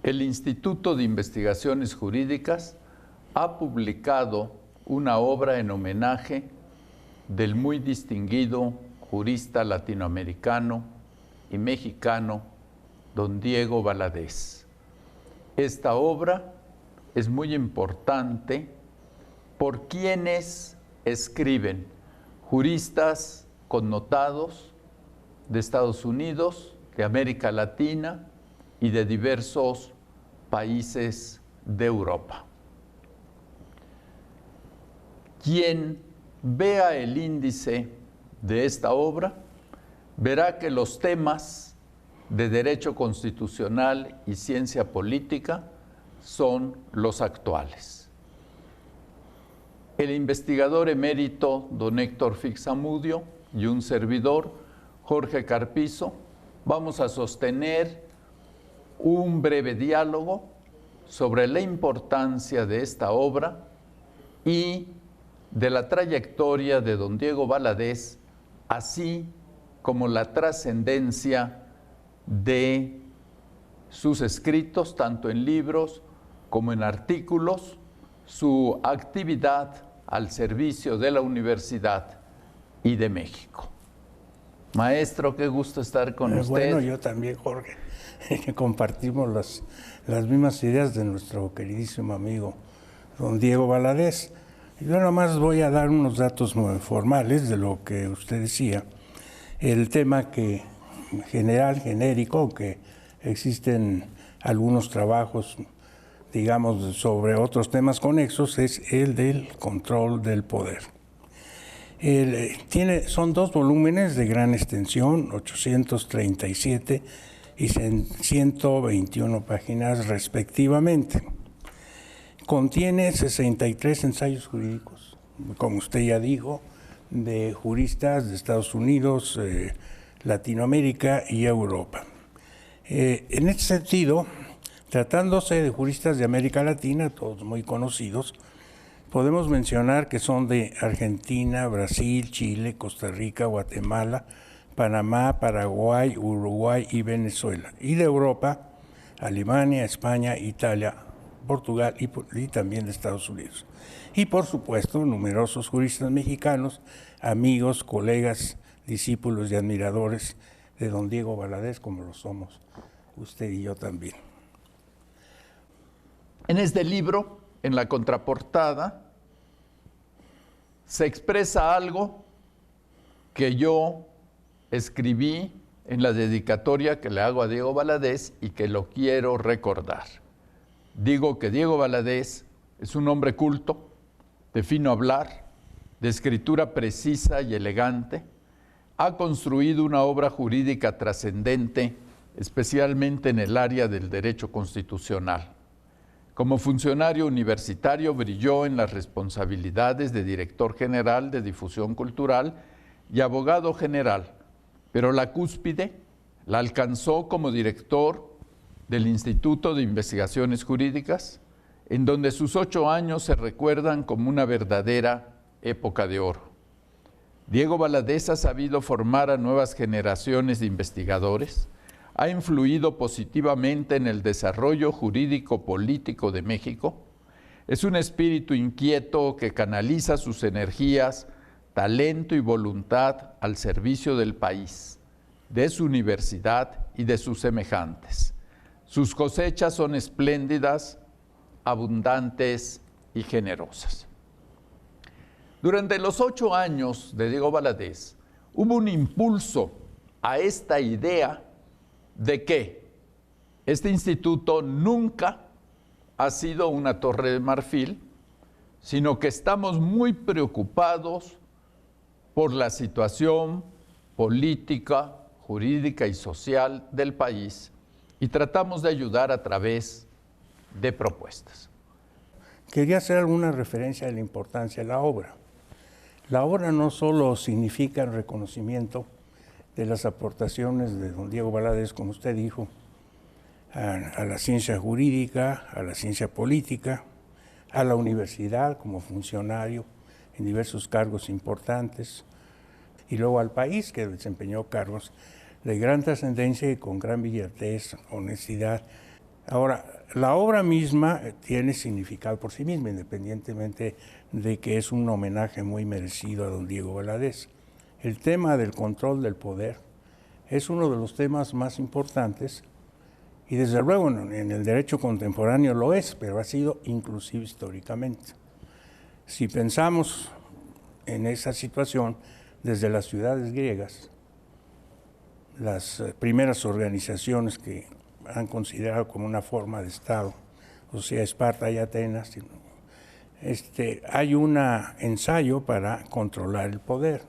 El Instituto de Investigaciones Jurídicas ha publicado una obra en homenaje del muy distinguido jurista latinoamericano y mexicano, don Diego Valadez. Esta obra es muy importante por quienes escriben, juristas connotados de Estados Unidos, de América Latina y de diversos países de Europa. Quien vea el índice de esta obra verá que los temas de derecho constitucional y ciencia política son los actuales. El investigador emérito don Héctor Fixamudio y un servidor, Jorge Carpizo, vamos a sostener un breve diálogo sobre la importancia de esta obra y de la trayectoria de don Diego Valadez, así como la trascendencia de sus escritos, tanto en libros como en artículos, su actividad al servicio de la universidad y de México. Maestro, qué gusto estar con usted. Bueno, yo también, Jorge. Compartimos las mismas ideas de nuestro queridísimo amigo don Diego Valadez. Yo nada más voy a dar unos datos muy formales de lo que usted decía. El tema genérico, que existen algunos trabajos, digamos, sobre otros temas conexos, es el del control del poder. Son 2 volúmenes de gran extensión, 837 y 121 páginas respectivamente. Contiene 63 ensayos jurídicos, como usted ya dijo, de juristas de Estados Unidos, Latinoamérica y Europa. En este sentido, tratándose de juristas de América Latina, todos muy conocidos, podemos mencionar que son de Argentina, Brasil, Chile, Costa Rica, Guatemala, Panamá, Paraguay, Uruguay y Venezuela. Y de Europa, Alemania, España, Italia, Portugal y también de Estados Unidos. Y por supuesto, numerosos juristas mexicanos, amigos, colegas, discípulos y admiradores de don Diego Valadez, como lo somos usted y yo también. En este libro, en la contraportada, se expresa algo que yo escribí en la dedicatoria que le hago a Diego Valadez y que lo quiero recordar. Digo que Diego Valadez es un hombre culto, de fino hablar, de escritura precisa y elegante. Ha construido una obra jurídica trascendente, especialmente en el área del derecho constitucional. Como funcionario universitario brilló en las responsabilidades de director general de difusión cultural y abogado general, pero la cúspide la alcanzó como director del Instituto de Investigaciones Jurídicas, en donde sus 8 años se recuerdan como una verdadera época de oro. Diego Valadez ha sabido formar a nuevas generaciones de investigadores, ha influido positivamente en el desarrollo jurídico-político de México, es un espíritu inquieto que canaliza sus energías, talento y voluntad al servicio del país, de su universidad y de sus semejantes. Sus cosechas son espléndidas, abundantes y generosas. Durante los 8 años de Diego Valadez hubo un impulso a esta idea de que este instituto nunca ha sido una torre de marfil, sino que estamos muy preocupados por la situación política, jurídica y social del país y tratamos de ayudar a través de propuestas. Quería hacer alguna referencia a la importancia de la obra. La obra no solo significa el reconocimiento de las aportaciones de don Diego Valadez, como usted dijo, a la ciencia jurídica, a la ciencia política, a la universidad como funcionario en diversos cargos importantes, y luego al país, que desempeñó cargos de gran trascendencia y con gran brillantez, honestidad Ahora, la obra misma tiene significado por sí misma, independientemente de que es un homenaje muy merecido a don Diego Valadez. El tema del control del poder es uno de los temas más importantes y desde luego en el derecho contemporáneo lo es, pero ha sido inclusive históricamente. Si pensamos en esa situación desde las ciudades griegas, las primeras organizaciones que han considerado como una forma de Estado, o sea, Esparta y Atenas, hay un ensayo para controlar el poder.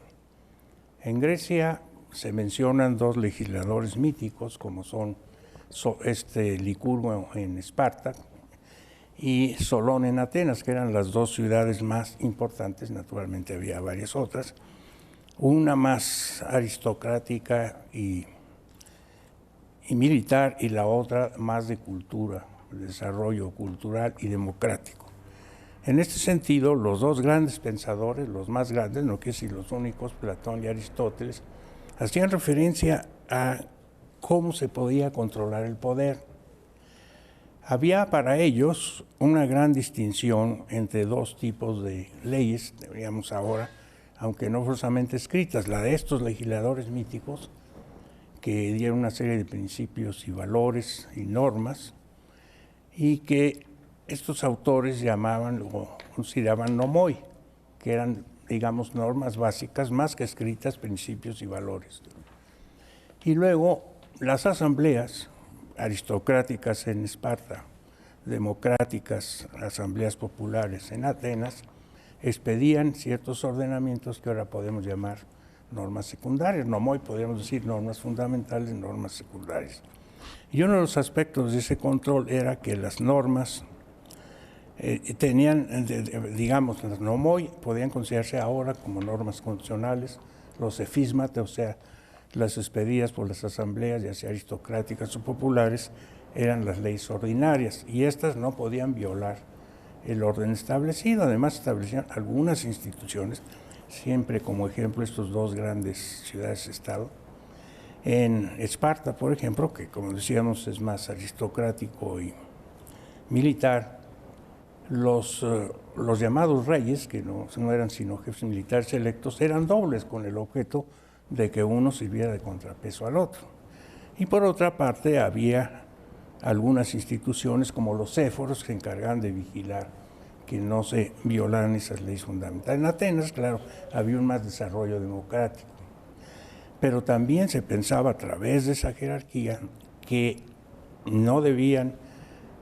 En Grecia se mencionan dos legisladores míticos, como son Licurgo en Esparta y Solón en Atenas, que eran las dos ciudades más importantes. Naturalmente había varias otras, una más aristocrática y militar, y la otra más de cultura, desarrollo cultural y democrático. En este sentido, los dos grandes pensadores, los más grandes, no quiero decir los únicos, Platón y Aristóteles, hacían referencia a cómo se podía controlar el poder. Había para ellos una gran distinción entre dos tipos de leyes, diríamos ahora, aunque no forzosamente escritas, la de estos legisladores míticos, que dieron una serie de principios y valores y normas, y que estos autores llamaban o consideraban nomoi, que eran, digamos, normas básicas, más que escritas, principios y valores. Y luego las asambleas aristocráticas en Esparta, democráticas, asambleas populares en Atenas, expedían ciertos ordenamientos que ahora podemos llamar normas secundarias. Nomoi podríamos decir normas fundamentales, normas secundarias. Y uno de los aspectos de ese control era que las normas tenían, digamos, las nomoi podían considerarse ahora como normas constitucionales, los efísmata, o sea, las expedidas por las asambleas, ya sea aristocráticas o populares, eran las leyes ordinarias, y estas no podían violar el orden establecido. Además, establecían algunas instituciones, siempre como ejemplo estos dos grandes ciudades-estado. En Esparta, por ejemplo, que como decíamos es más aristocrático y militar, los llamados reyes, que no eran sino jefes militares electos, eran dobles, con el objeto de que uno sirviera de contrapeso al otro. Y por otra parte había algunas instituciones como los céforos que se encargaban de vigilar que no se violaran esas leyes fundamentales. En Atenas, claro, había un más desarrollo democrático, pero también se pensaba a través de esa jerarquía que no debían,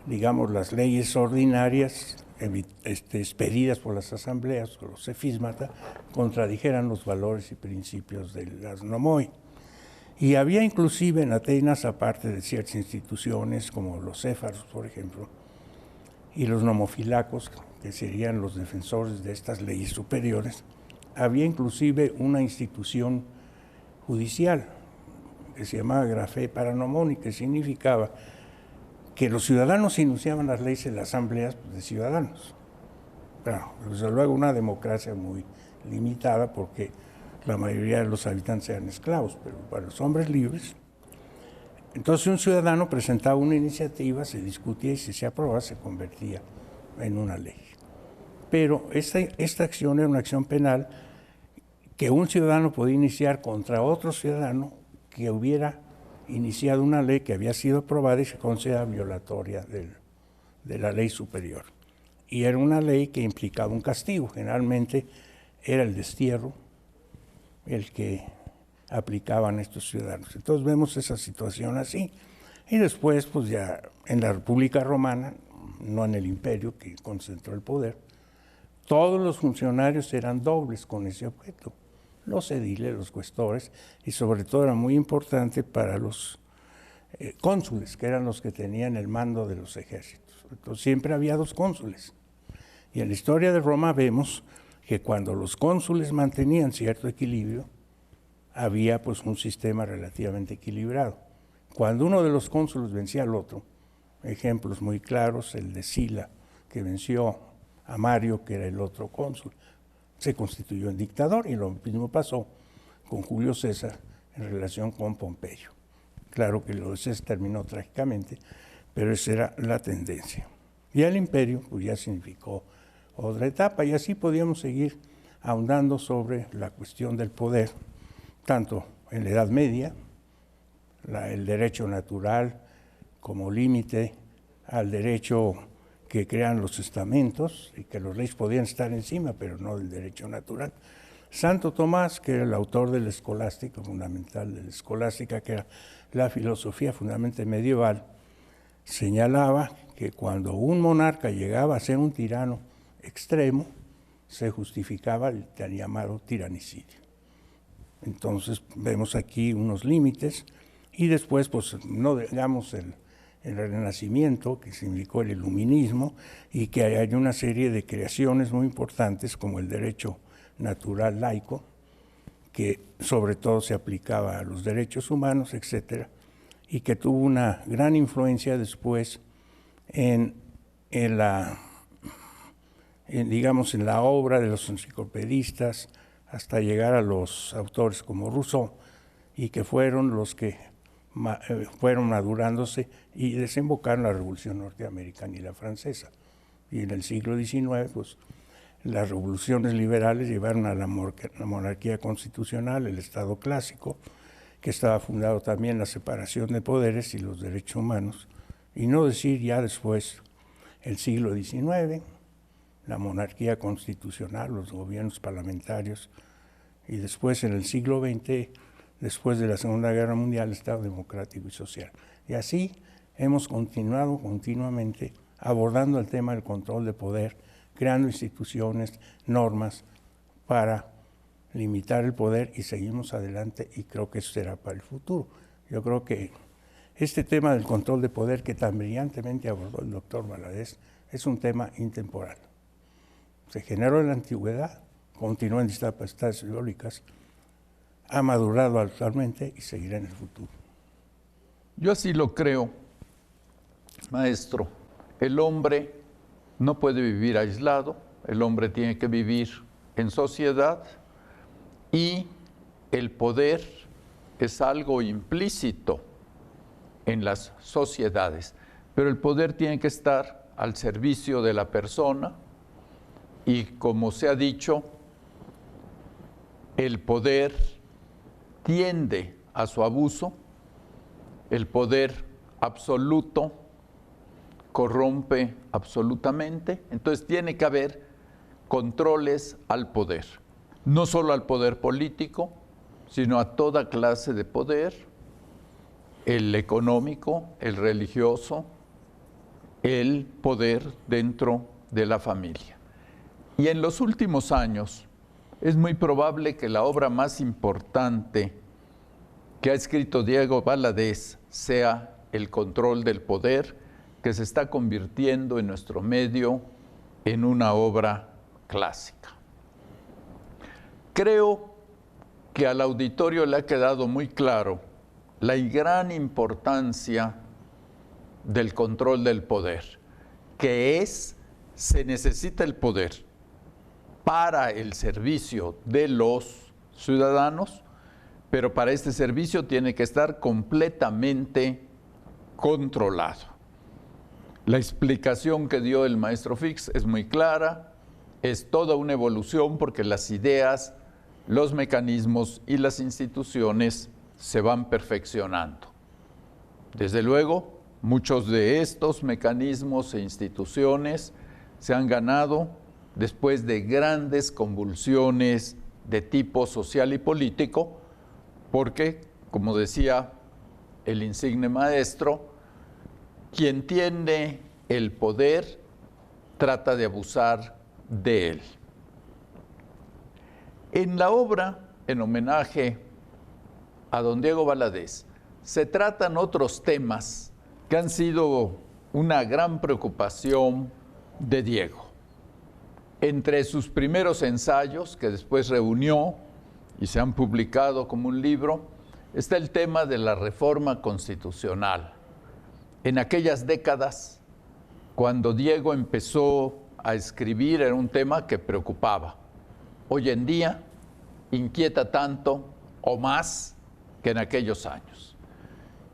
digamos, las leyes ordinarias expedidas por las asambleas o los efísmata contradijeran los valores y principios de las nomoi. Y había inclusive en Atenas, aparte de ciertas instituciones como los céfaros, por ejemplo, y los nomofilacos, que serían los defensores de estas leyes superiores, había inclusive una institución judicial que se llamaba grafé paranomoni, que significaba que los ciudadanos enunciaban las leyes en las asambleas de ciudadanos. Claro, desde luego una democracia muy limitada porque la mayoría de los habitantes eran esclavos, pero para los hombres libres. Entonces un ciudadano presentaba una iniciativa, se discutía y si se aprobaba se convertía en una ley. Pero esta acción era una acción penal que un ciudadano podía iniciar contra otro ciudadano que hubiera iniciado una ley que había sido aprobada y se considera violatoria de la ley superior. Y era una ley que implicaba un castigo, generalmente era el destierro el que aplicaban estos ciudadanos. Entonces vemos esa situación así. Y después, pues ya en la República Romana, no en el imperio que concentró el poder, todos los funcionarios eran dobles con ese objeto. Los ediles, los cuestores, y sobre todo era muy importante para los cónsules, que eran los que tenían el mando de los ejércitos. Entonces siempre había dos cónsules. Y en la historia de Roma vemos que cuando los cónsules mantenían cierto equilibrio, había pues un sistema relativamente equilibrado. Cuando uno de los cónsules vencía al otro, ejemplos muy claros, el de Sila, que venció a Mario, que era el otro cónsul, se constituyó en dictador, y lo mismo pasó con Julio César en relación con Pompeyo. Claro que lo de César terminó trágicamente, pero esa era la tendencia. Y el imperio pues ya significó otra etapa, y así podíamos seguir ahondando sobre la cuestión del poder, tanto en la Edad Media, el derecho natural como límite al derecho que crean los estamentos, y que los reyes podían estar encima, pero no del derecho natural. Santo Tomás, que era el autor de la escolástica, fundamental de la escolástica, que era la filosofía fundamentalmente medieval, señalaba que cuando un monarca llegaba a ser un tirano extremo, se justificaba el llamado tiranicidio. Entonces vemos aquí unos límites, y después, pues no digamos el Renacimiento, que significó el iluminismo, y que hay una serie de creaciones muy importantes como el derecho natural laico, que sobre todo se aplicaba a los derechos humanos, etcétera, y que tuvo una gran influencia después en la obra de los enciclopedistas, hasta llegar a los autores como Rousseau, y que fueron los que fueron madurándose y desembocaron la Revolución Norteamericana y la Francesa. Y en el siglo XIX, pues, las revoluciones liberales llevaron a la monarquía constitucional, el Estado clásico, que estaba fundado también en la separación de poderes y los derechos humanos, y no decir ya después el siglo XIX, la monarquía constitucional, los gobiernos parlamentarios, y después en el siglo XX, después de la Segunda Guerra Mundial, el Estado democrático y social. Y así hemos continuado continuamente abordando el tema del control de poder, creando instituciones, normas para limitar el poder, y seguimos adelante, y creo que eso será para el futuro. Yo creo que este tema del control de poder, que tan brillantemente abordó el doctor Valadez, es un tema intemporal. Se generó en la antigüedad, continuó en distintas etapas históricas, ha madurado actualmente y seguirá en el futuro. Yo así lo creo, maestro. El hombre no puede vivir aislado, el hombre tiene que vivir en sociedad, y el poder es algo implícito en las sociedades, pero el poder tiene que estar al servicio de la persona, y como se ha dicho, el poder tiende a su abuso, el poder absoluto corrompe absolutamente, entonces tiene que haber controles al poder, no solo al poder político, sino a toda clase de poder, el económico, el religioso, el poder dentro de la familia. Y en los últimos años es muy probable que la obra más importante que ha escrito Diego Valadez sea El control del poder, que se está convirtiendo en nuestro medio en una obra clásica. Creo que al auditorio le ha quedado muy claro la gran importancia del control del poder, que se necesita el poder para el servicio de los ciudadanos, pero para este servicio tiene que estar completamente controlado. La explicación que dio el maestro Fix es muy clara, es toda una evolución, porque las ideas, los mecanismos y las instituciones se van perfeccionando. Desde luego, muchos de estos mecanismos e instituciones se han ganado después de grandes convulsiones de tipo social y político, porque, como decía el insigne maestro, quien tiene el poder trata de abusar de él. En la obra, en homenaje a don Diego Valadez, se tratan otros temas que han sido una gran preocupación de Diego. Entre sus primeros ensayos, que después reunió y se han publicado como un libro, está el tema de la reforma constitucional. En aquellas décadas, cuando Diego empezó a escribir, era un tema que preocupaba. Hoy en día inquieta tanto o más que en aquellos años.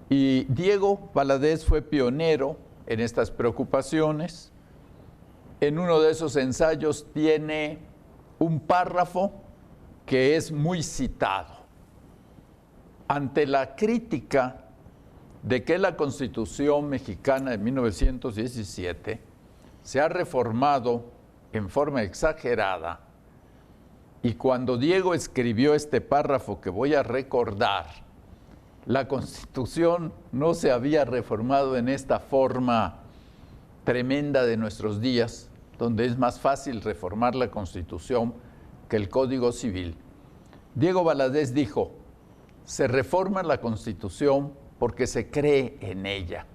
Y Diego Valadez fue pionero en estas preocupaciones. En uno de esos ensayos tiene un párrafo que es muy citado. Ante la crítica de que la Constitución mexicana de 1917 se ha reformado en forma exagerada, y cuando Diego escribió este párrafo que voy a recordar, la Constitución no se había reformado en esta forma tremenda de nuestros días, donde es más fácil reformar la Constitución que el Código Civil. Diego Valadez dijo: se reforma la Constitución porque se cree en ella,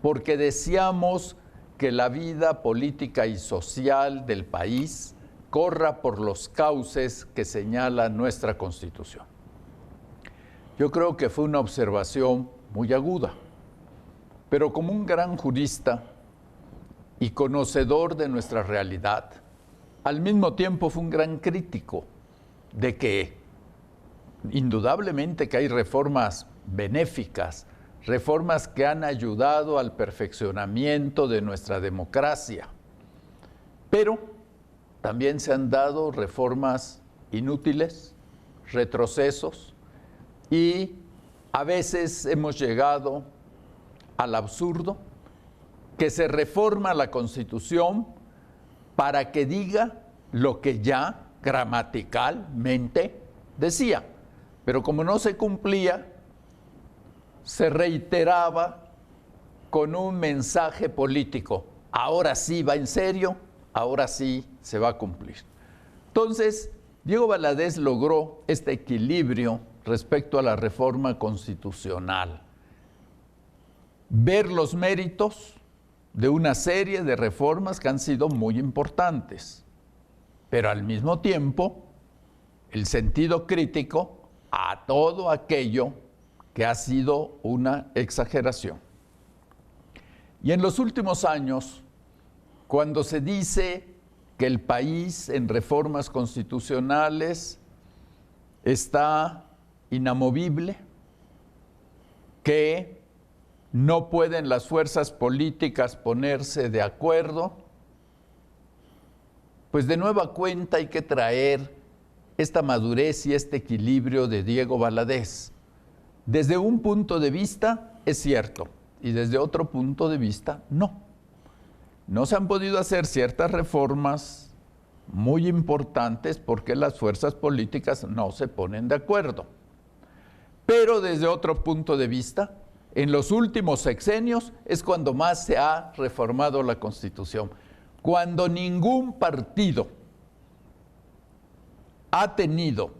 porque deseamos que la vida política y social del país corra por los cauces que señala nuestra Constitución. Yo creo que fue una observación muy aguda, pero como un gran jurista y conocedor de nuestra realidad, al mismo tiempo fue un gran crítico de que indudablemente que hay reformas benéficas, reformas que han ayudado al perfeccionamiento de nuestra democracia, pero también se han dado reformas inútiles, retrocesos, y a veces hemos llegado al absurdo que se reforma la Constitución para que diga lo que ya gramaticalmente decía, pero como no se cumplía, se reiteraba con un mensaje político: ahora sí va en serio, ahora sí se va a cumplir. Entonces, Diego Valadez logró este equilibrio respecto a la reforma constitucional. Ver los méritos de una serie de reformas que han sido muy importantes, pero al mismo tiempo el sentido crítico a todo aquello que ha sido una exageración. Y en los últimos años, cuando se dice que el país en reformas constitucionales está inamovible, que no pueden las fuerzas políticas ponerse de acuerdo, pues de nueva cuenta hay que traer esta madurez y este equilibrio de Diego Valadez. Desde un punto de vista es cierto, y desde otro punto de vista no. No se han podido hacer ciertas reformas muy importantes porque las fuerzas políticas no se ponen de acuerdo. Pero desde otro punto de vista, en los últimos sexenios es cuando más se ha reformado la Constitución. Cuando ningún partido ha tenido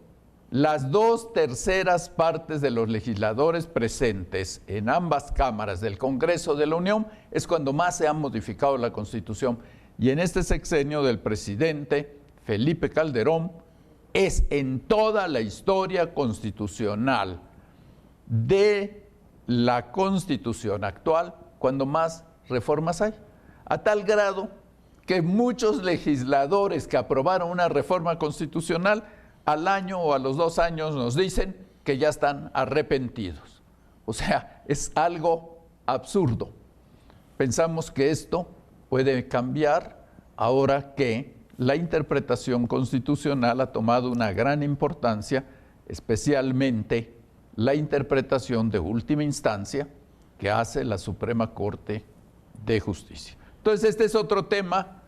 las 2/3 partes de los legisladores presentes en ambas cámaras del Congreso de la Unión, es cuando más se ha modificado la Constitución. Y en este sexenio del presidente Felipe Calderón es en toda la historia constitucional de la Constitución actual cuando más reformas hay, a tal grado que muchos legisladores que aprobaron una reforma constitucional al año o a los 2 años nos dicen que ya están arrepentidos. O sea, es algo absurdo. Pensamos que esto puede cambiar ahora que la interpretación constitucional ha tomado una gran importancia, especialmente la interpretación de última instancia que hace la Suprema Corte de Justicia. Entonces, este es otro tema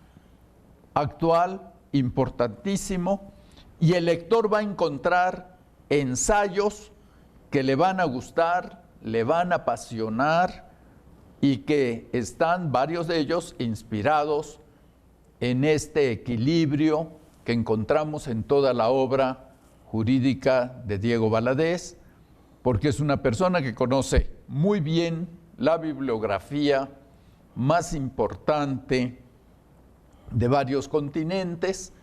actual, importantísimo, y el lector va a encontrar ensayos que le van a gustar, le van a apasionar y que están varios de ellos inspirados en este equilibrio que encontramos en toda la obra jurídica de Diego Valadez, porque es una persona que conoce muy bien la bibliografía más importante de varios continentes,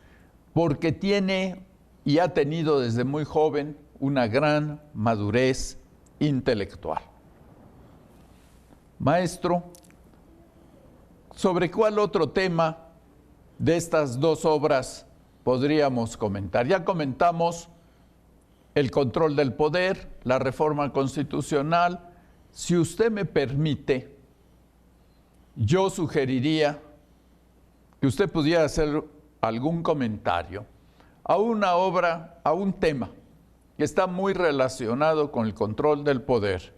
porque tiene y ha tenido desde muy joven una gran madurez intelectual. Maestro, ¿sobre cuál otro tema de estas 2 obras podríamos comentar? Ya comentamos el control del poder, la reforma constitucional. Si usted me permite, yo sugeriría que usted pudiera hacer algún comentario a una obra, a un tema que está muy relacionado con el control del poder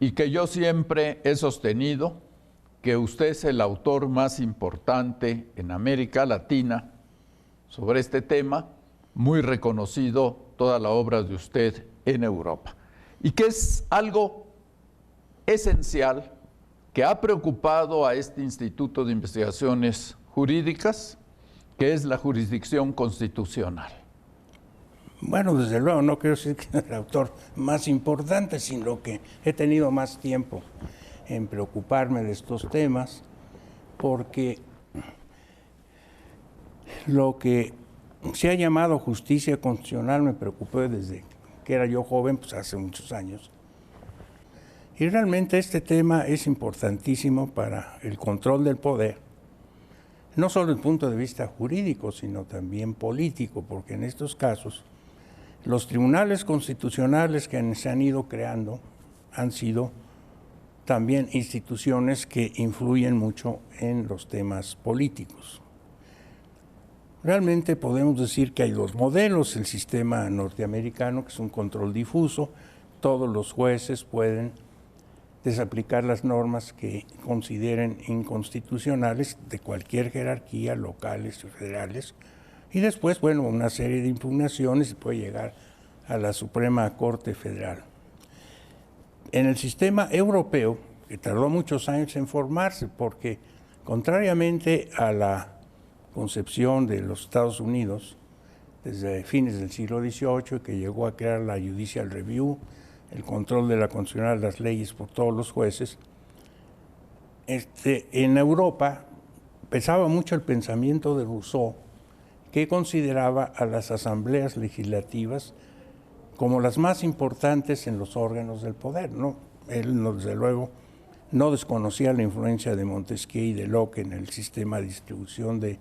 y que yo siempre he sostenido que usted es el autor más importante en América Latina sobre este tema, muy reconocido toda la obra de usted en Europa, y que es algo esencial que ha preocupado a este Instituto de Investigaciones Jurídicas, que es la jurisdicción constitucional. Bueno, desde luego, no quiero decir que es el autor más importante, sino que he tenido más tiempo en preocuparme de estos temas, porque lo que se ha llamado justicia constitucional me preocupó desde que era yo joven, pues hace muchos años. Y realmente este tema es importantísimo para el control del poder, no solo desde el punto de vista jurídico, sino también político, porque en estos casos los tribunales constitucionales que se han ido creando han sido también instituciones que influyen mucho en los temas políticos. Realmente podemos decir que hay dos modelos: el sistema norteamericano, que es un control difuso, todos los jueces pueden desaplicar las normas que consideren inconstitucionales de cualquier jerarquía, locales y federales, y después, bueno, una serie de impugnaciones y puede llegar a la Suprema Corte Federal. En el sistema europeo, que tardó muchos años en formarse, porque contrariamente a la concepción de los Estados Unidos, desde fines del siglo XVIII, que llegó a crear la Judicial Review, el control de la constitucionalidad de las leyes por todos los jueces, en Europa pesaba mucho el pensamiento de Rousseau, que consideraba a las asambleas legislativas como las más importantes en los órganos del poder, ¿no? Él, desde luego, no desconocía la influencia de Montesquieu y de Locke en el sistema de distribución de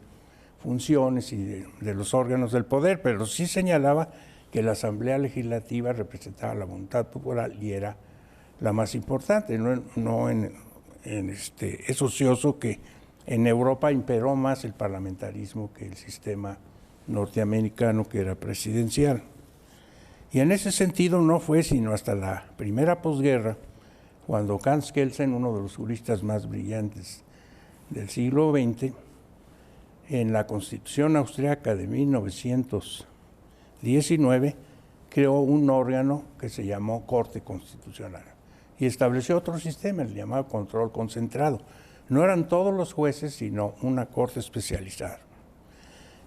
funciones y de los órganos del poder, pero sí señalaba que la Asamblea Legislativa representaba la voluntad popular y era la más importante. Es ocioso que en Europa imperó más el parlamentarismo que el sistema norteamericano, que era presidencial. Y en ese sentido no fue sino hasta la primera posguerra, cuando Hans Kelsen, uno de los juristas más brillantes del siglo XX, en la Constitución austriaca de 1919, creó un órgano que se llamó Corte Constitucional y estableció otro sistema, el llamado control concentrado. No eran todos los jueces, sino una corte especializada.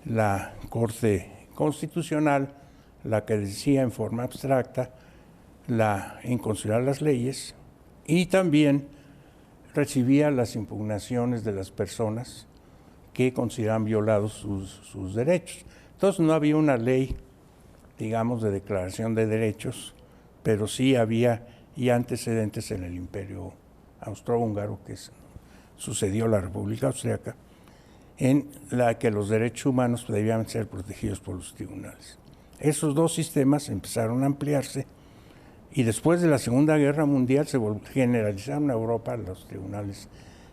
La Corte Constitucional, la que decía en forma abstracta la inconstitucionalidad de las leyes, y también recibía las impugnaciones de las personas que consideraban violados sus derechos. Entonces no había una ley, digamos, de declaración de derechos, pero sí había ya antecedentes en el Imperio Austrohúngaro, que sucedió la República Austriaca, en la que los derechos humanos debían ser protegidos por los tribunales. Esos dos sistemas empezaron a ampliarse y después de la Segunda Guerra Mundial se generalizaron en Europa los tribunales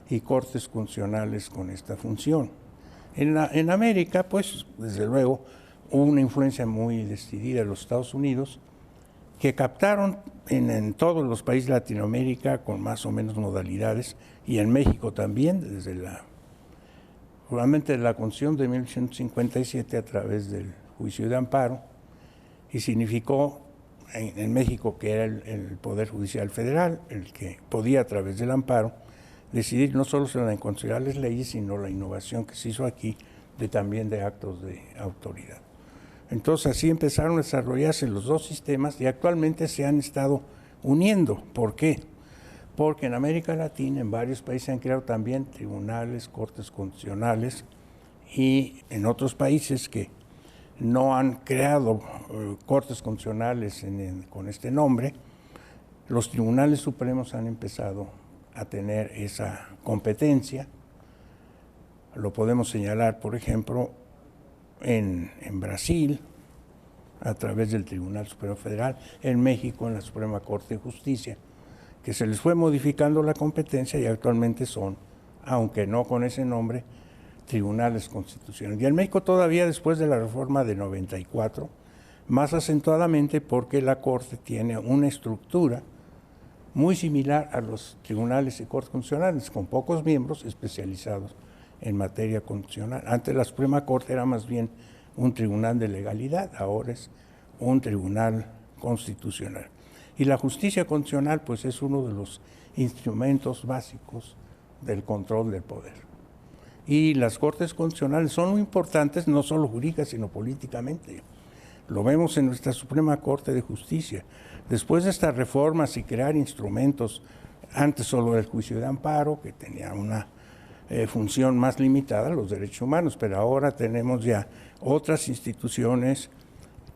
y cortes constitucionales con esta función. En América, pues, desde luego, hubo una influencia muy decidida de los Estados Unidos, que captaron en todos los países de Latinoamérica con más o menos modalidades, y en México también, desde probablemente la Constitución de 1857 a través del juicio de amparo, y significó en México que era el Poder Judicial Federal el que podía, a través del amparo, decidir no solo sobre las inconstitucionales leyes, sino la innovación que se hizo aquí también de actos de autoridad. Entonces así empezaron a desarrollarse los dos sistemas y actualmente se han estado uniendo. ¿Por qué? Porque en América Latina, en varios países, se han creado también tribunales, cortes constitucionales, y en otros países que no han creado cortes constitucionales con este nombre, los tribunales supremos han empezado a tener esa competencia. Lo podemos señalar, por ejemplo, en Brasil, a través del Tribunal Supremo Federal, en México, en la Suprema Corte de Justicia, que se les fue modificando la competencia y actualmente son aunque no con ese nombre, tribunales constitucionales. Y en México todavía después de la reforma de 94, más acentuadamente porque la Corte tiene una estructura muy similar a los tribunales y cortes constitucionales, con pocos miembros especializados en materia constitucional. Antes la Suprema Corte era más bien un tribunal de legalidad, ahora es un tribunal constitucional. Y la justicia constitucional pues es uno de los instrumentos básicos del control del poder. Y las cortes constitucionales son muy importantes, no solo jurídicas, sino políticamente. Lo vemos en nuestra Suprema Corte de Justicia. Después de estas reformas y crear instrumentos, antes solo el juicio de amparo, que tenía una función más limitada, los derechos humanos, pero ahora tenemos ya otras instituciones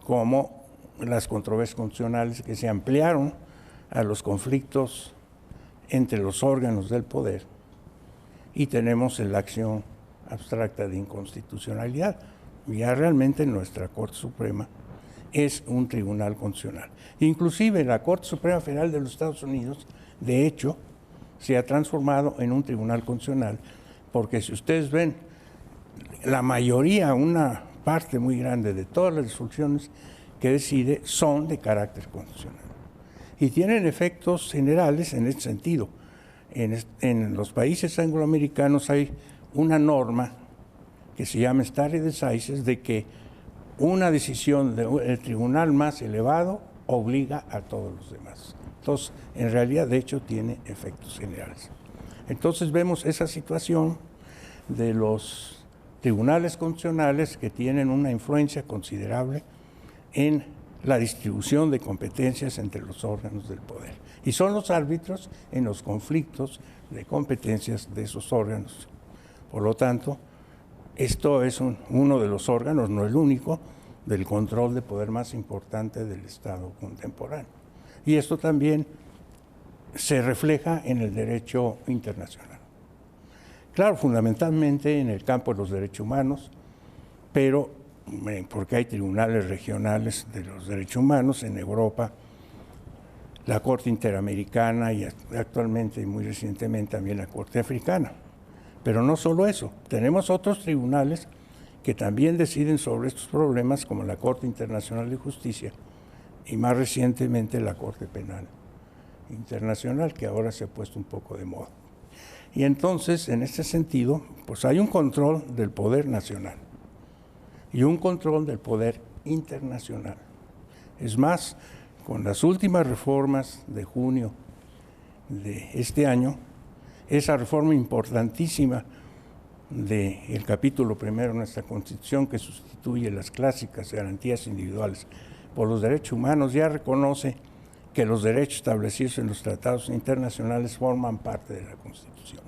como las controversias constitucionales que se ampliaron a los conflictos entre los órganos del poder, y tenemos la acción abstracta de inconstitucionalidad. Ya realmente nuestra Corte Suprema es un tribunal constitucional. Inclusive la Corte Suprema Federal de los Estados Unidos, de hecho, se ha transformado en un tribunal constitucional, porque si ustedes ven, la mayoría, una parte muy grande de todas las resoluciones que decide son de carácter constitucional. Y tienen efectos generales en este sentido. En los países angloamericanos hay una norma que se llama stare decisis, de que una decisión del tribunal más elevado obliga a todos los demás. Entonces, en realidad, de hecho, tiene efectos generales. Entonces vemos esa situación de los tribunales constitucionales que tienen una influencia considerable en la distribución de competencias entre los órganos del poder. Y son los árbitros en los conflictos de competencias de esos órganos. Por lo tanto, esto es uno de los órganos, no el único, del control de poder más importante del Estado contemporáneo. Y esto también se refleja en el derecho internacional. Claro, fundamentalmente en el campo de los derechos humanos, pero porque hay tribunales regionales de los derechos humanos en Europa, la Corte Interamericana y actualmente y muy recientemente también la Corte Africana. Pero no solo eso, tenemos otros tribunales que también deciden sobre estos problemas, como la Corte Internacional de Justicia y más recientemente la Corte Penal Internacional, que ahora se ha puesto un poco de moda. Y entonces, en este sentido, pues hay un control del poder nacional y un control del poder internacional. Es más, con las últimas reformas de junio de este año, esa reforma importantísima del capítulo primero de nuestra Constitución, que sustituye las clásicas garantías individuales por los derechos humanos, ya reconoce que los derechos establecidos en los tratados internacionales forman parte de la Constitución.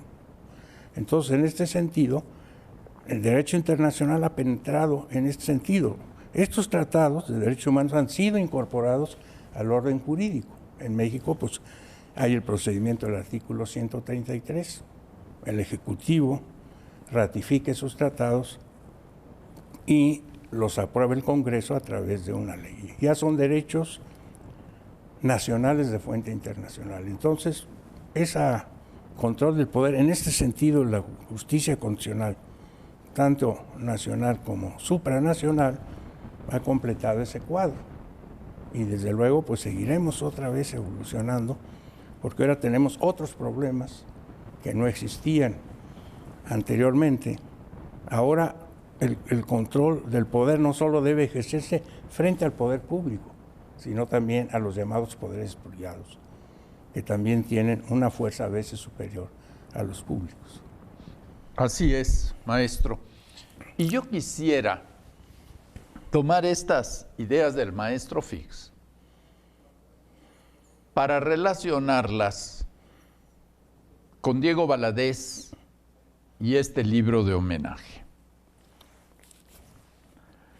Entonces, en este sentido, el derecho internacional ha penetrado en este sentido. Estos tratados de derechos humanos han sido incorporados al orden jurídico. En México, pues, hay el procedimiento del artículo 133. El Ejecutivo ratifica esos tratados y los aprueba el Congreso a través de una ley. Ya son derechos nacionales de fuente internacional. Entonces, ese control del poder, en este sentido, la justicia constitucional, tanto nacional como supranacional, ha completado ese cuadro. Y desde luego, pues seguiremos otra vez evolucionando, porque ahora tenemos otros problemas que no existían anteriormente. Ahora el control del poder no solo debe ejercerse frente al poder público, sino también a los llamados poderes privados, que también tienen una fuerza a veces superior a los públicos. Así es, maestro. Y yo quisiera tomar estas ideas del maestro Fix para relacionarlas con Diego Valadez y este libro de homenaje.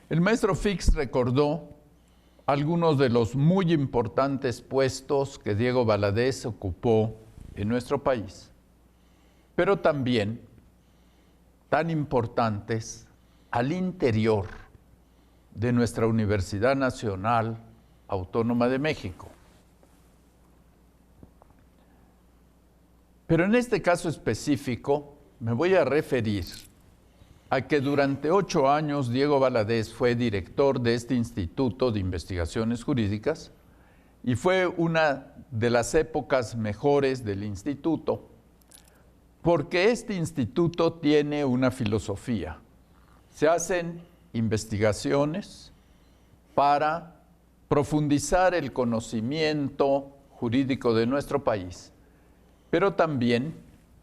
El maestro Fix recordó algunos de los muy importantes puestos que Diego Valadez ocupó en nuestro país, pero también tan importantes al interior de nuestra Universidad Nacional Autónoma de México. Pero en este caso específico, me voy a referir a que durante 8 años Diego Valadez fue director de este Instituto de Investigaciones Jurídicas y fue una de las épocas mejores del instituto, porque este instituto tiene una filosofía. Se hacen investigaciones para profundizar el conocimiento jurídico de nuestro país, pero también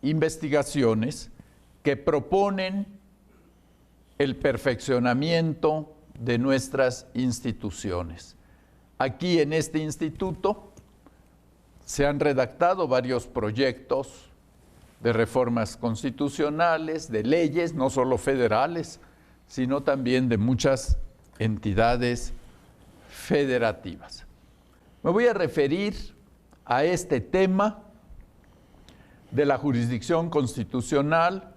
investigaciones que proponen el perfeccionamiento de nuestras instituciones. Aquí en este instituto se han redactado varios proyectos de reformas constitucionales, de leyes, no solo federales, sino también de muchas entidades federativas. Me voy a referir a este tema de la jurisdicción constitucional,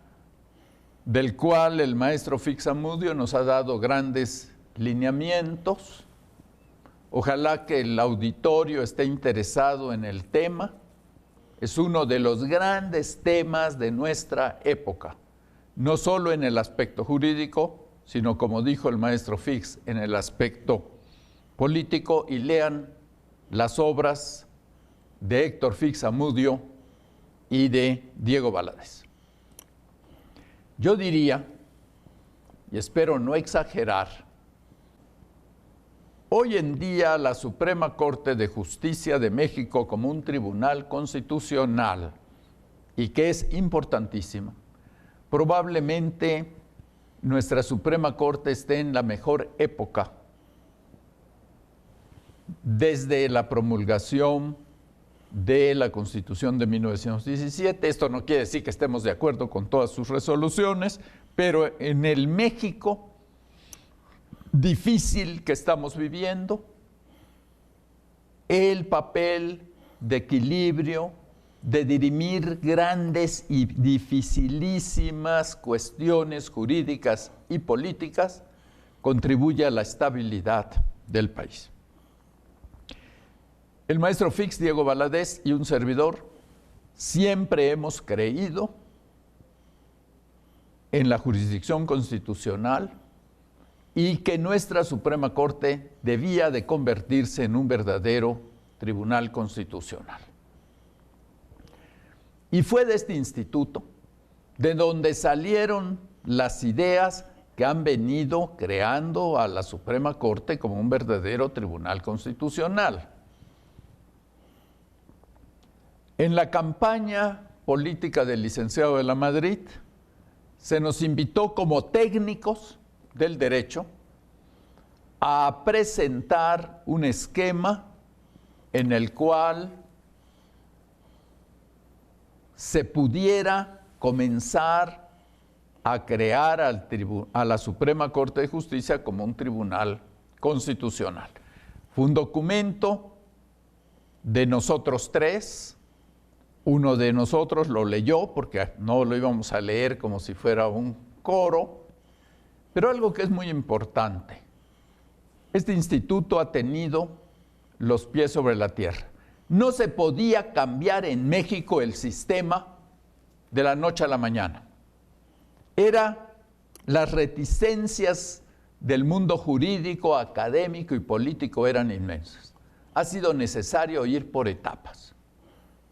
del cual el maestro Fix-Amudio nos ha dado grandes lineamientos. Ojalá que el auditorio esté interesado en el tema. Es uno de los grandes temas de nuestra época, no solo en el aspecto jurídico, sino, como dijo el maestro Fix, en el aspecto político, y lean las obras de Héctor Fix-Amudio y de Diego Valadez. Yo diría, y espero no exagerar, hoy en día la Suprema Corte de Justicia de México como un tribunal constitucional, y que es importantísimo, probablemente nuestra Suprema Corte esté en la mejor época desde la promulgación de la Constitución de 1917. Esto no quiere decir que estemos de acuerdo con todas sus resoluciones, pero en el México difícil que estamos viviendo, el papel de equilibrio, de dirimir grandes y dificilísimas cuestiones jurídicas y políticas, contribuye a la estabilidad del país. El maestro Fix, Diego Valadez y un servidor siempre hemos creído en la jurisdicción constitucional y que nuestra Suprema Corte debía de convertirse en un verdadero tribunal constitucional. Y fue de este instituto de donde salieron las ideas que han venido creando a la Suprema Corte como un verdadero tribunal constitucional. En la campaña política del licenciado de la Madrid, se nos invitó como técnicos del derecho a presentar un esquema en el cual se pudiera comenzar a crear a la Suprema Corte de Justicia como un tribunal constitucional. Fue un documento de nosotros tres. Uno de nosotros lo leyó porque no lo íbamos a leer como si fuera un coro, pero algo que es muy importante. Este instituto ha tenido los pies sobre la tierra. No se podía cambiar en México el sistema de la noche a la mañana. Las reticencias del mundo jurídico, académico y político eran inmensas. Ha sido necesario ir por etapas.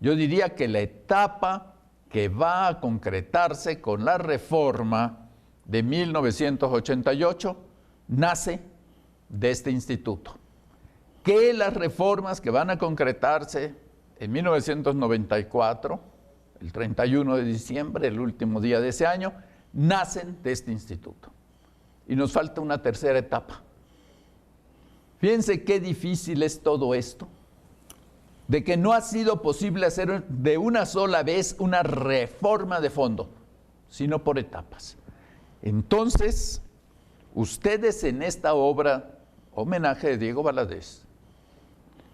Yo diría que la etapa que va a concretarse con la reforma de 1988 nace de este instituto. Que las reformas que van a concretarse en 1994, el 31 de diciembre, el último día de ese año, nacen de este instituto. Y nos falta una tercera etapa. Fíjense qué difícil es todo esto, de que no ha sido posible hacer de una sola vez una reforma de fondo, sino por etapas. Entonces, ustedes en esta obra, homenaje de Diego Valadez,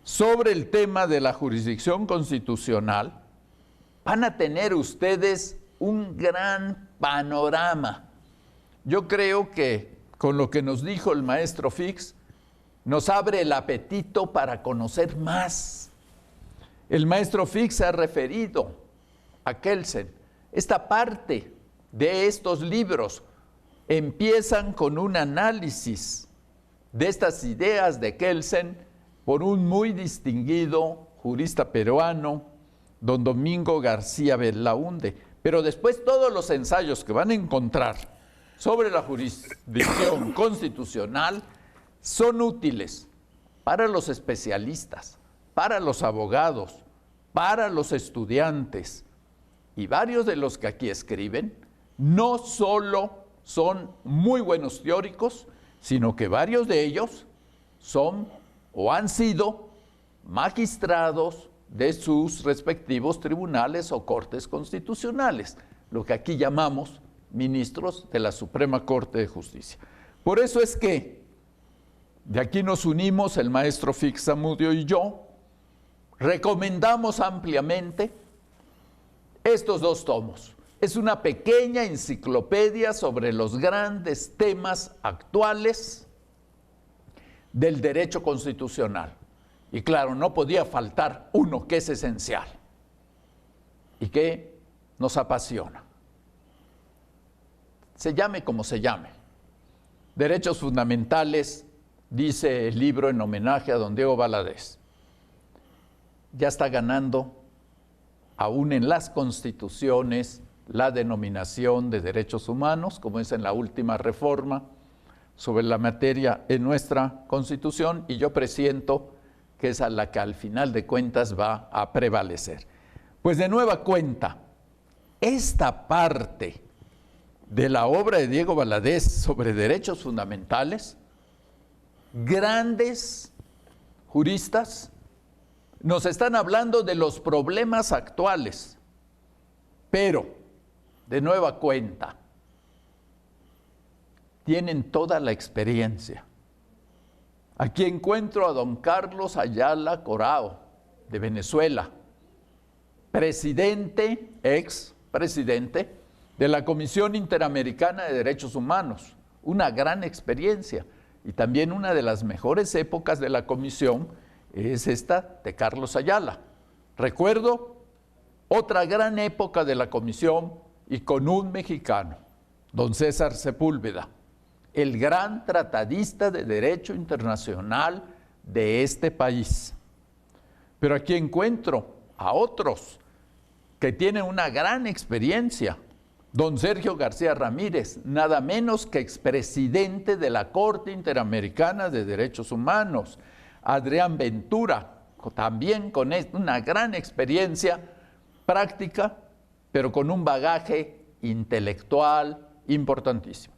sobre el tema de la jurisdicción constitucional, van a tener ustedes un gran panorama. Yo creo que con lo que nos dijo el maestro Fix, nos abre el apetito para conocer más. El maestro Fix se ha referido a Kelsen. Esta parte de estos libros empiezan con un análisis de estas ideas de Kelsen por un muy distinguido jurista peruano, don Domingo García Belaúnde. Pero después todos los ensayos que van a encontrar sobre la jurisdicción constitucional son útiles para los especialistas, para los abogados, para los estudiantes. Y varios de los que aquí escriben no solo son muy buenos teóricos, sino que varios de ellos son o han sido magistrados de sus respectivos tribunales o cortes constitucionales, lo que aquí llamamos ministros de la Suprema Corte de Justicia. Por eso es que de aquí nos unimos el maestro Fix Zamudio y yo, recomendamos ampliamente estos dos tomos. Es una pequeña enciclopedia sobre los grandes temas actuales del derecho constitucional. Y claro, no podía faltar uno que es esencial y que nos apasiona. Se llame como se llame. Derechos fundamentales, dice el libro en homenaje a don Diego Valadez. Ya está ganando, aún en las constituciones, la denominación de derechos humanos, como es en la última reforma sobre la materia en nuestra Constitución, y yo presiento que es a la que al final de cuentas va a prevalecer. Pues de nueva cuenta, esta parte de la obra de Diego Valadez sobre derechos fundamentales, grandes juristas nos están hablando de los problemas actuales, pero de nueva cuenta tienen toda la experiencia. Aquí encuentro a don Carlos Ayala Corao, de Venezuela, presidente, expresidente de la Comisión Interamericana de Derechos Humanos, una gran experiencia, y también una de las mejores épocas de la comisión es esta de Carlos Ayala. Recuerdo otra gran época de la comisión y con un mexicano, don César Sepúlveda, el gran tratadista de derecho internacional de este país. Pero aquí encuentro a otros que tienen una gran experiencia. Don Sergio García Ramírez, nada menos que expresidente de la Corte Interamericana de Derechos Humanos. Adrián Ventura, también con una gran experiencia práctica, pero con un bagaje intelectual importantísimo.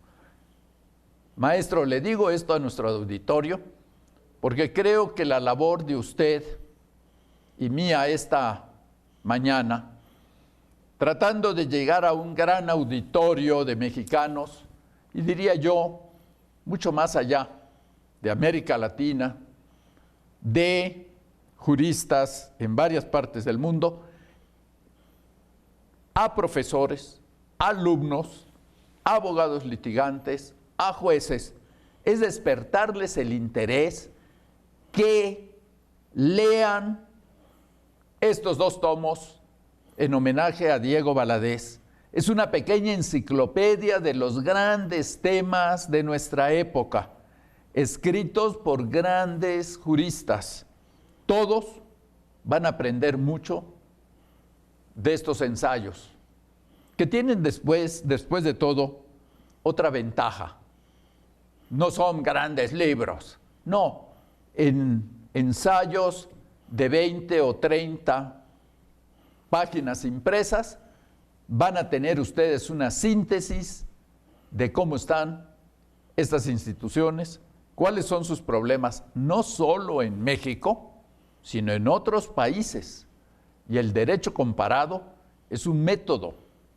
Maestro, le digo esto a nuestro auditorio porque creo que la labor de usted y mía esta mañana, tratando de llegar a un gran auditorio de mexicanos, y diría yo, mucho más allá de América Latina, de juristas en varias partes del mundo, a profesores, alumnos, abogados litigantes, a jueces, es despertarles el interés que lean estos dos tomos en homenaje a Diego Valadez. Es una pequeña enciclopedia de los grandes temas de nuestra época, escritos por grandes juristas. Todos van a aprender mucho de estos ensayos, que tienen después de todo, otra ventaja. No son grandes libros, no, en ensayos de 20 o 30 páginas impresas, van a tener ustedes una síntesis de cómo están estas instituciones, cuáles son sus problemas, no solo en México, sino en otros países. Y el derecho comparado es un método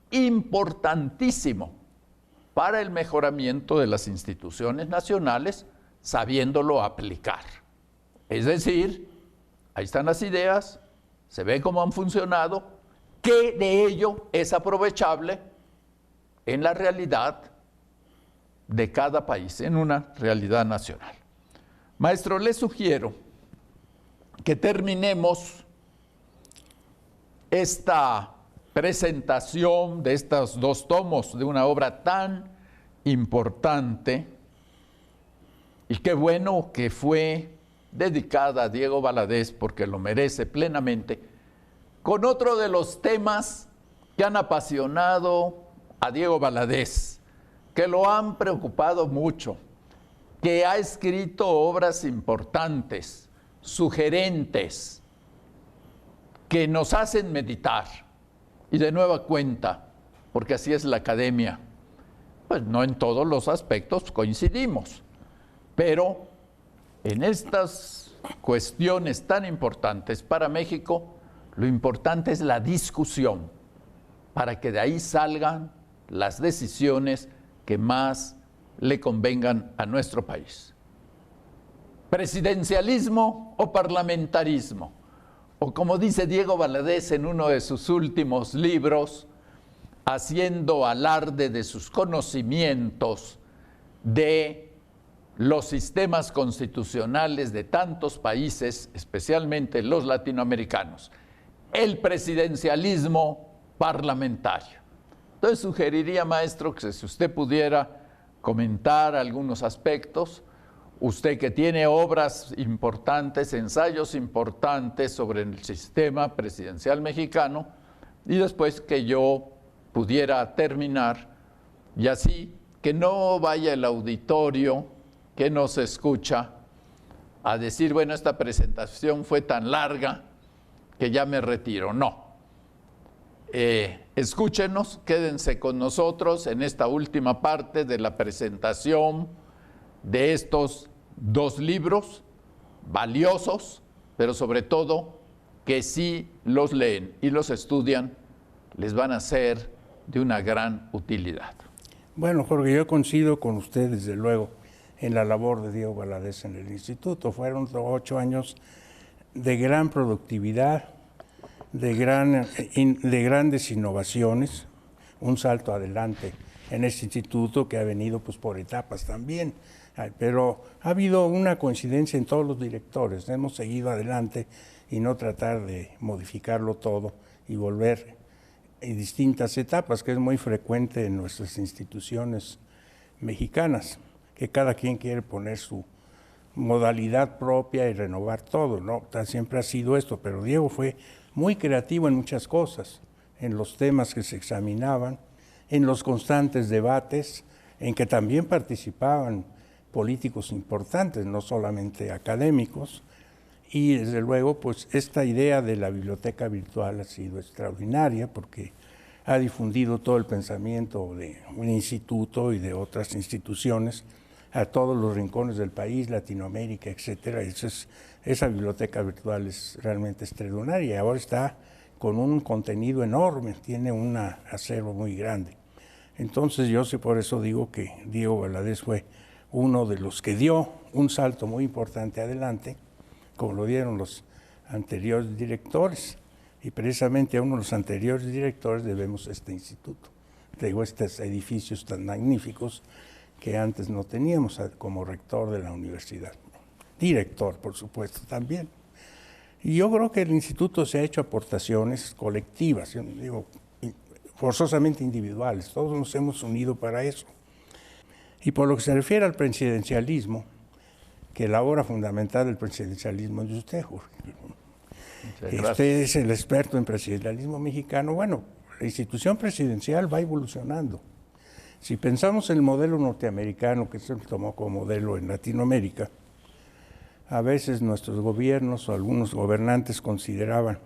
importantísimo para el mejoramiento de las instituciones nacionales, sabiéndolo aplicar. Es decir, ahí están las ideas, se ve cómo han funcionado, qué de ello es aprovechable en la realidad de cada país, en una realidad nacional. Maestro, le sugiero que terminemos esta presentación de estos 2 tomos de una obra tan importante, y qué bueno que fue dedicada a Diego Valadez, porque lo merece plenamente, con otro de los temas que han apasionado a Diego Valadez, que lo han preocupado mucho, que ha escrito obras importantes, sugerentes, que nos hacen meditar. Y de nueva cuenta, porque así es la academia, pues no en todos los aspectos coincidimos, pero en estas cuestiones tan importantes para México, lo importante es la discusión, para que de ahí salgan las decisiones que más le convengan a nuestro país. ¿Presidencialismo o parlamentarismo? O como dice Diego Valadez en uno de sus últimos libros, haciendo alarde de sus conocimientos de los sistemas constitucionales de tantos países, especialmente los latinoamericanos, el presidencialismo parlamentario. Entonces sugeriría, maestro, que si usted pudiera comentar algunos aspectos, usted que tiene obras importantes, ensayos importantes sobre el sistema presidencial mexicano, y después que yo pudiera terminar, y así que no vaya el auditorio que nos escucha a decir, bueno, esta presentación fue tan larga que ya me retiro. No. Escúchenos, quédense con nosotros en esta última parte de la presentación de estos 2 libros valiosos, pero sobre todo que si los leen y los estudian, les van a ser de una gran utilidad. Bueno, Jorge, yo coincido con usted, desde luego, en la labor de Diego Valadez en el instituto. Fueron 8 años de gran productividad, de grandes innovaciones, un salto adelante en este instituto que ha venido pues por etapas también, pero ha habido una coincidencia en todos los directores. Hemos seguido adelante y no tratar de modificarlo todo y volver en distintas etapas, que es muy frecuente en nuestras instituciones mexicanas, que cada quien quiere poner su modalidad propia y renovar todo, ¿no? Siempre ha sido esto, pero Diego fue muy creativo en muchas cosas, en los temas que se examinaban, en los constantes debates, en que también participaban políticos importantes, no solamente académicos, y desde luego pues esta idea de la biblioteca virtual ha sido extraordinaria porque ha difundido todo el pensamiento de un instituto y de otras instituciones a todos los rincones del país, Latinoamérica, etcétera. Esa biblioteca virtual es realmente extraordinaria y ahora está con un contenido enorme, tiene un acervo muy grande. Entonces yo sé, por eso digo que Diego Valadez fue uno de los que dio un salto muy importante adelante, como lo dieron los anteriores directores, y precisamente a uno de los anteriores directores debemos este instituto. Digo, estos edificios tan magníficos que antes no teníamos como rector de la universidad. Director, por supuesto, también. Y yo creo que el instituto se ha hecho aportaciones colectivas, yo digo, forzosamente individuales, todos nos hemos unido para eso. Y por lo que se refiere al presidencialismo, que la obra fundamental del presidencialismo es de usted, Jorge. Usted es el experto en presidencialismo mexicano. Bueno, la institución presidencial va evolucionando. Si pensamos en el modelo norteamericano, que se tomó como modelo en Latinoamérica, a veces nuestros gobiernos o algunos gobernantes consideraban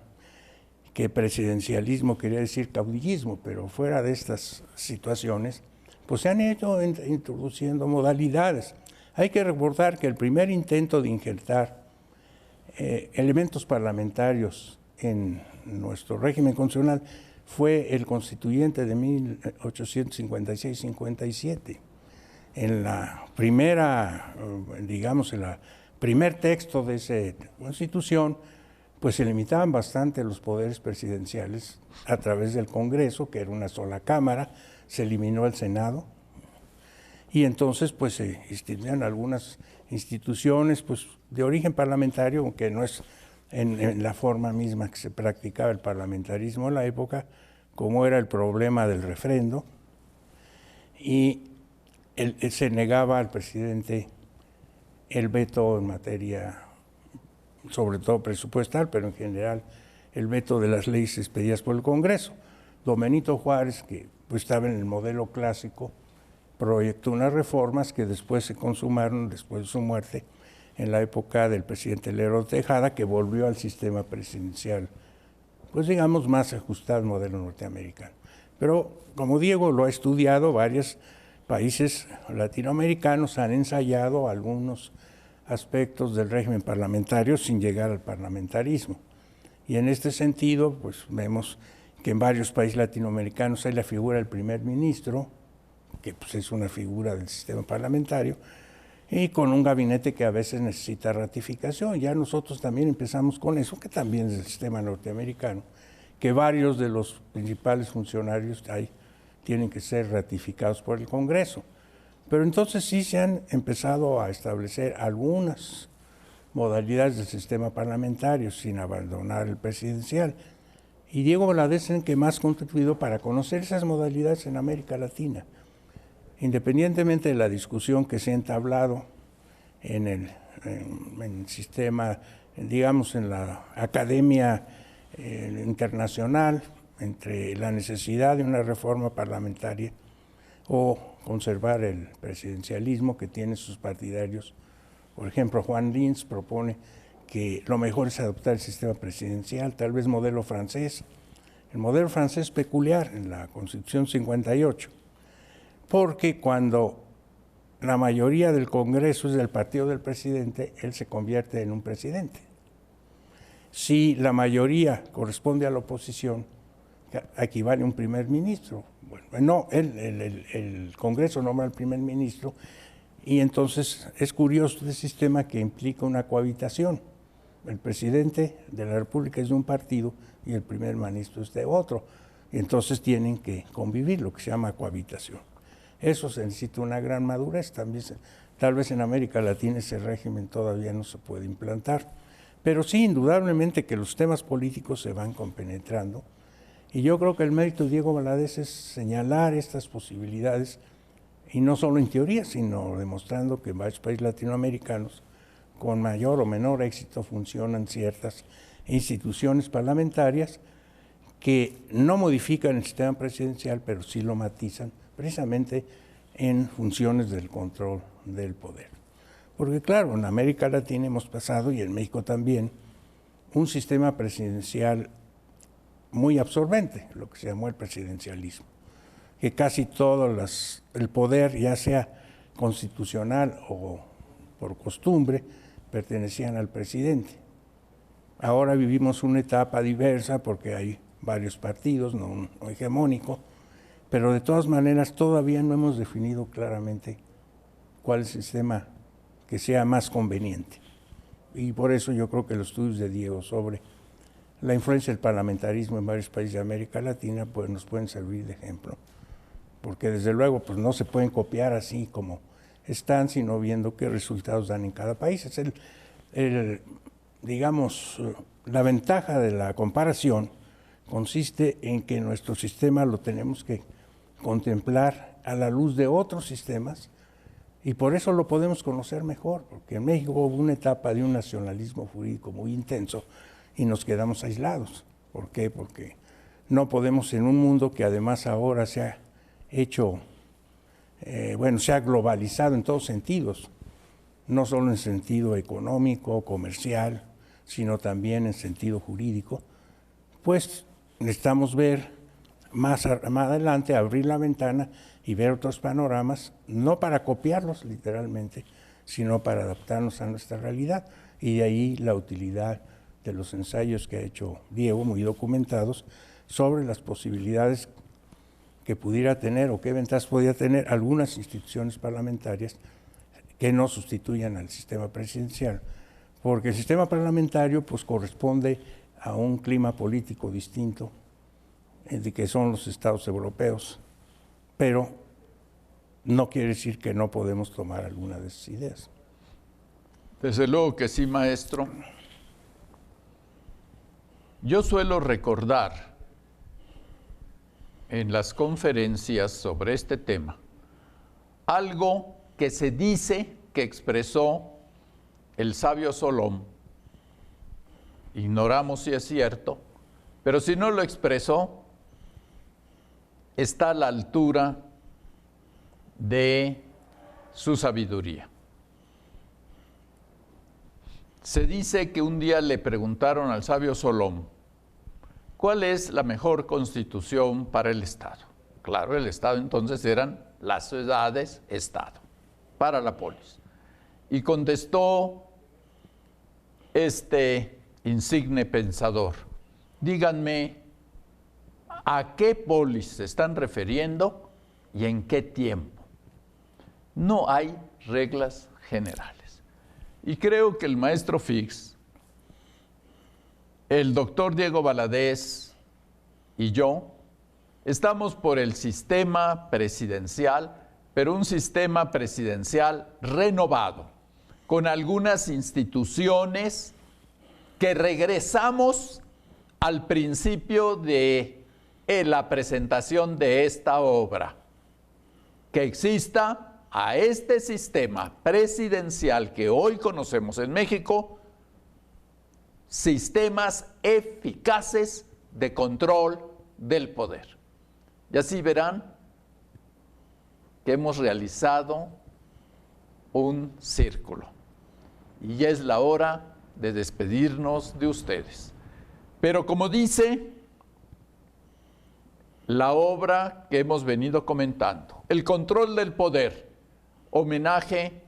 que presidencialismo quería decir caudillismo, pero fuera de estas situaciones, pues se han ido introduciendo modalidades. Hay que recordar que el primer intento de injertar elementos parlamentarios en nuestro régimen constitucional fue el constituyente de 1856-57. En la primera, digamos, en la primer texto de esa constitución, pues se limitaban bastante los poderes presidenciales a través del Congreso, que era una sola cámara, se eliminó el Senado, y entonces pues se instituyeron algunas instituciones pues de origen parlamentario, aunque no es en la forma misma que se practicaba el parlamentarismo en la época, como era el problema del refrendo, y se negaba al presidente el veto en materia, sobre todo presupuestal, pero en general el veto de las leyes expedidas por el Congreso. Don Benito Juárez, que pues, estaba en el modelo clásico, proyectó unas reformas que después se consumaron, después de su muerte, en la época del presidente Lerdo Tejada, que volvió al sistema presidencial, pues digamos, más ajustado al modelo norteamericano. Pero como Diego lo ha estudiado, varios países latinoamericanos han ensayado algunos aspectos del régimen parlamentario sin llegar al parlamentarismo. Y en este sentido, pues vemos que en varios países latinoamericanos hay la figura del primer ministro, que pues, es una figura del sistema parlamentario, y con un gabinete que a veces necesita ratificación. Ya nosotros también empezamos con eso, que también es el sistema norteamericano, que varios de los principales funcionarios ahí tienen que ser ratificados por el Congreso. Pero entonces sí se han empezado a establecer algunas modalidades del sistema parlamentario sin abandonar el presidencial. Y Diego Valadez es el que más ha contribuido para conocer esas modalidades en América Latina. Independientemente de la discusión que se ha entablado en el sistema, digamos, en la academia internacional, entre la necesidad de una reforma parlamentaria o conservar el presidencialismo que tiene sus partidarios. Por ejemplo, Juan Lins propone que lo mejor es adoptar el sistema presidencial, tal vez modelo francés. El modelo francés peculiar en la Constitución 58, porque cuando la mayoría del Congreso es del partido del presidente, él se convierte en un presidente. Si la mayoría corresponde a la oposición, equivale a un primer ministro. Bueno, no, el Congreso nombra al primer ministro y entonces es curioso este sistema que implica una cohabitación. El presidente de la República es de un partido y el primer ministro es de otro. Y entonces tienen que convivir, lo que se llama cohabitación. Eso se necesita una gran madurez. También tal vez en América Latina ese régimen todavía no se puede implantar. Pero sí, indudablemente que los temas políticos se van compenetrando. Y yo creo que el mérito de Diego Valadez es señalar estas posibilidades, y no solo en teoría, sino demostrando que en varios países latinoamericanos, con mayor o menor éxito, funcionan ciertas instituciones parlamentarias que no modifican el sistema presidencial, pero sí lo matizan, precisamente en funciones del control del poder. Porque claro, en América Latina hemos pasado, y en México también, un sistema presidencial muy absorbente, lo que se llamó el presidencialismo, que casi todo el poder, ya sea constitucional o por costumbre, pertenecían al presidente. Ahora vivimos una etapa diversa porque hay varios partidos, no un hegemónico, pero de todas maneras todavía no hemos definido claramente cuál es el sistema que sea más conveniente. Y por eso yo creo que los estudios de Diego sobre la influencia del parlamentarismo en varios países de América Latina pues nos pueden servir de ejemplo, porque desde luego pues no se pueden copiar así como están, sino viendo qué resultados dan en cada país. Es digamos, la ventaja de la comparación consiste en que nuestro sistema lo tenemos que contemplar a la luz de otros sistemas y por eso lo podemos conocer mejor, porque en México hubo una etapa de un nacionalismo jurídico muy intenso y nos quedamos aislados. ¿Por qué? Porque no podemos en un mundo que además ahora se ha hecho, se ha globalizado en todos sentidos, no solo en sentido económico, comercial, sino también en sentido jurídico, pues necesitamos ver más adelante, abrir la ventana y ver otros panoramas, no para copiarlos literalmente, sino para adaptarnos a nuestra realidad. Y de ahí la utilidad de los ensayos que ha hecho Diego, muy documentados, sobre las posibilidades que pudiera tener o qué ventajas podría tener algunas instituciones parlamentarias que no sustituyan al sistema presidencial, porque el sistema parlamentario pues corresponde a un clima político distinto, de que son los estados europeos, pero no quiere decir que no podemos tomar alguna de esas ideas. Desde luego que sí, maestro. Yo suelo recordar en las conferencias sobre este tema algo que se dice que expresó el sabio Solón. Ignoramos si es cierto, pero si no lo expresó, está a la altura de su sabiduría. Se dice que un día le preguntaron al sabio Solón, ¿cuál es la mejor constitución para el Estado? Claro, el Estado entonces eran las ciudades-Estado, para la polis. Y contestó este insigne pensador, díganme, ¿a qué polis se están refiriendo y en qué tiempo? No hay reglas generales. Y creo que el maestro Fix, el doctor Diego Valadez y yo estamos por el sistema presidencial, pero un sistema presidencial renovado, con algunas instituciones que regresamos al principio de la presentación de esta obra, que exista a este sistema presidencial que hoy conocemos en México, sistemas eficaces de control del poder. Y así verán que hemos realizado un círculo. Y ya es la hora de despedirnos de ustedes. Pero como dice la obra que hemos venido comentando, El control del poder, homenaje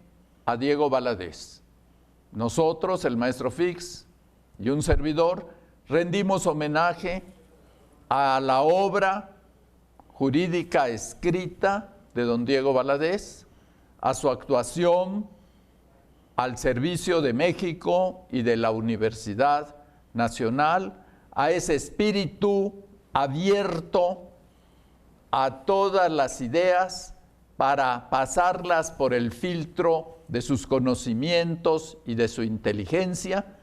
a Diego Valadez. Nosotros, el maestro Fix y un servidor, rendimos homenaje a la obra jurídica escrita de don Diego Valadez, a su actuación al servicio de México y de la Universidad Nacional, a ese espíritu abierto a todas las ideas para pasarlas por el filtro de sus conocimientos y de su inteligencia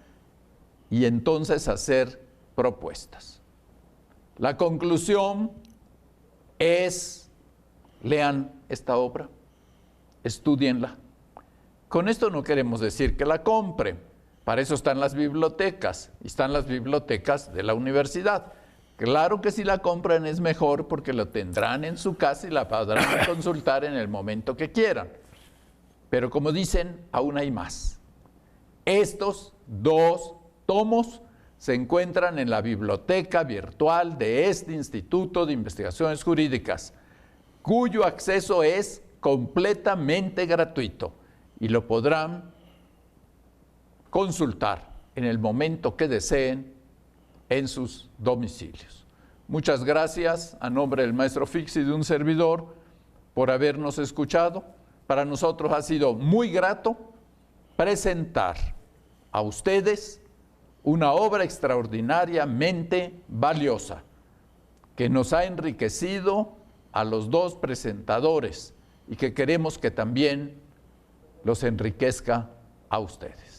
y entonces hacer propuestas. La conclusión es, lean esta obra, estúdienla. Con esto no queremos decir que la compren, para eso están las bibliotecas, y están las bibliotecas de la universidad. Claro que si la compran es mejor porque lo tendrán en su casa y la podrán consultar en el momento que quieran. Pero como dicen, aún hay más. Estos 2 tomos se encuentran en la biblioteca virtual de este Instituto de Investigaciones Jurídicas, cuyo acceso es completamente gratuito y lo podrán consultar en el momento que deseen en sus domicilios. Muchas gracias a nombre del maestro Fix y de un servidor por habernos escuchado. Para nosotros ha sido muy grato presentar a ustedes una obra extraordinariamente valiosa que nos ha enriquecido a los 2 presentadores y que queremos que también los enriquezca a ustedes.